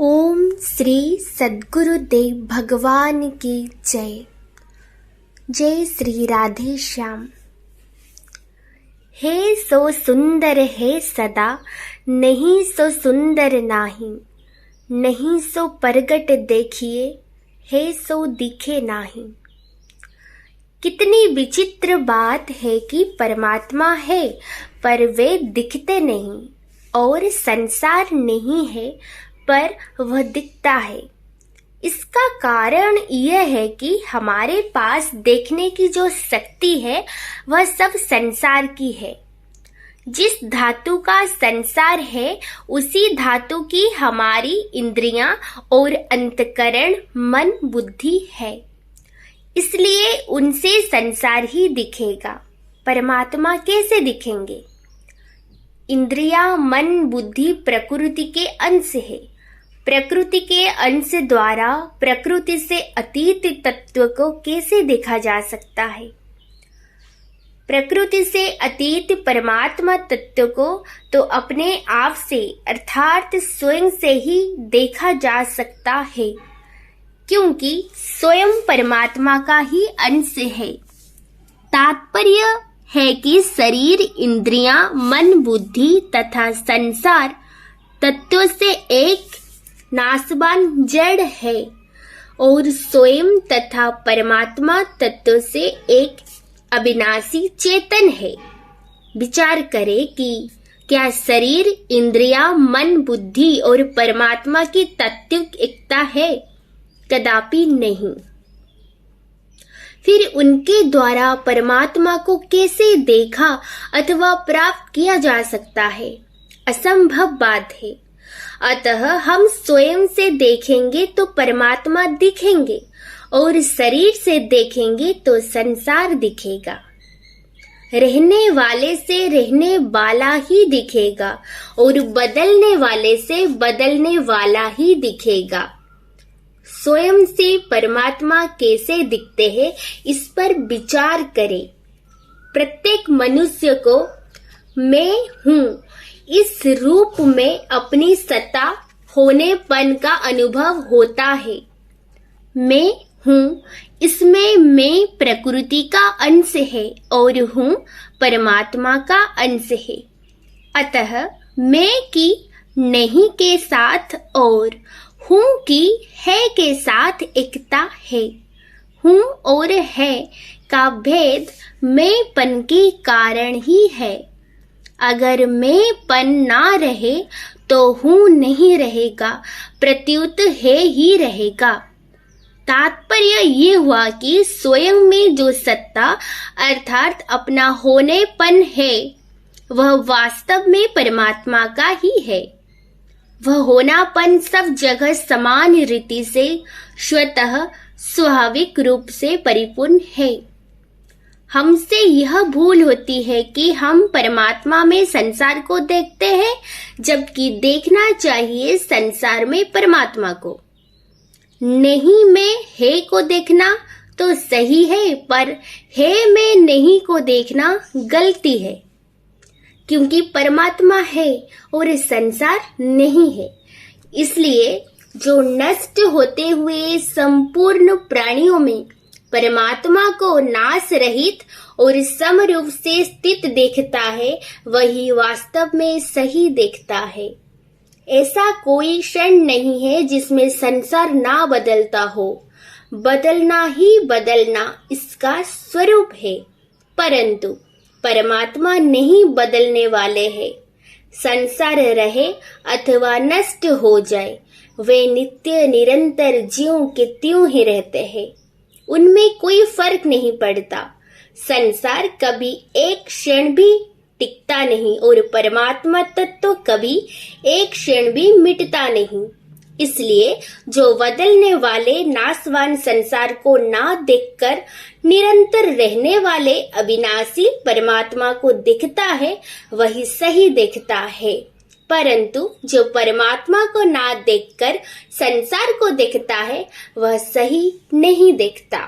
ओम श्री सद्गुरुदेव भगवान की जय। जय श्री राधे श्याम। हे सो सुंदर है सदा, नहीं सो सुंदर नाही, नहीं सो प्रगट देखिए, हे सो दिखे नाही। कितनी विचित्र बात है कि परमात्मा है पर वे दिखते नहीं, और संसार नहीं है पर वह दिखता है। इसका कारण यह है कि हमारे पास देखने की जो शक्ति है वह सब संसार की है। जिस धातु का संसार है उसी धातु की हमारी इंद्रियां और अंतकरण मन बुद्धि है, इसलिए उनसे संसार ही दिखेगा। परमात्मा कैसे दिखेंगे? इंद्रियां मन बुद्धि प्रकृति के अंश है। प्रकृति के अंश द्वारा प्रकृति से अतीत तत्व को कैसे देखा जा सकता है? प्रकृति से अतीत परमात्मा तत्व को तो अपने आप से अर्थात स्वयं से ही देखा जा सकता है, क्योंकि स्वयं परमात्मा का ही अंश है। तात्पर्य है कि शरीर, इंद्रियां, मन बुद्धि तथा संसार तत्व से एक नाशवान जड़ है और स्वयं तथा परमात्मा तत्व से एक अविनाशी चेतन है। विचार करें कि क्या शरीर, इंद्रियां, मन बुद्धि और परमात्मा की तात्विक एकता है? कदापि नहीं। फिर उनके द्वारा परमात्मा को कैसे देखा अथवा प्राप्त किया जा सकता है? असंभव बात है। अतः हम स्वयं से देखेंगे तो परमात्मा दिखेंगे, और शरीर से देखेंगे तो संसार दिखेगा। रहने वाले से रहने वाला ही दिखेगा और बदलने वाले से बदलने वाला ही दिखेगा। स्वयं से परमात्मा कैसे दिखते हैं, इस पर विचार करें। प्रत्येक मनुष्य को मैं हूँ इस रूप में अपनी सत्ता होनेपन का अनुभव होता है। मैं हूँ इसमें मैं प्रकृति का अंश है और हूँ परमात्मा का अंश है। अतः मैं की नहीं के साथ और हूँ की है के साथ एकता है। हूँ और है का भेद मैंपन के कारण ही है। अगर मैंपन ना रहे तो हूँ नहीं रहेगा, प्रत्युत है ही रहेगा। तात्पर्य ये हुआ कि स्वयं में जो सत्ता अर्थात अपना होनेपन है वह वास्तव में परमात्मा का ही है। वह होनापन सब जगह समान रीति से स्वतः स्वाभाविक रूप से परिपूर्ण है। हमसे यह भूल होती है कि हम परमात्मा में संसार को देखते हैं, जबकि देखना चाहिए संसार में परमात्मा को। नहीं में है को देखना तो सही है, पर है में नहीं को देखना गलती है, क्योंकि परमात्मा है और संसार नहीं है। इसलिए जो नष्ट होते हुए संपूर्ण प्राणियों में परमात्मा को नाश रहित और समरूप से स्थित देखता है, वही वास्तव में सही देखता है। ऐसा कोई क्षण नहीं है जिसमें संसार ना बदलता हो। बदलना ही बदलना इसका स्वरूप है, परंतु परमात्मा नहीं बदलने वाले हैं। संसार रहे अथवा नष्ट हो जाए, वे नित्य निरंतर ज्यों के त्यों ही रहते हैं। उनमें कोई फर्क नहीं पड़ता। संसार कभी एक क्षण भी टिकता नहीं और परमात्मा तत्व कभी एक क्षण भी मिटता नहीं। इसलिए जो बदलने वाले नाशवान संसार को ना देखकर निरंतर रहने वाले अविनाशी परमात्मा को दिखता है, वही सही देखता है। परंतु जो परमात्मा को ना देखकर संसार को देखता है, वह सही नहीं देखता।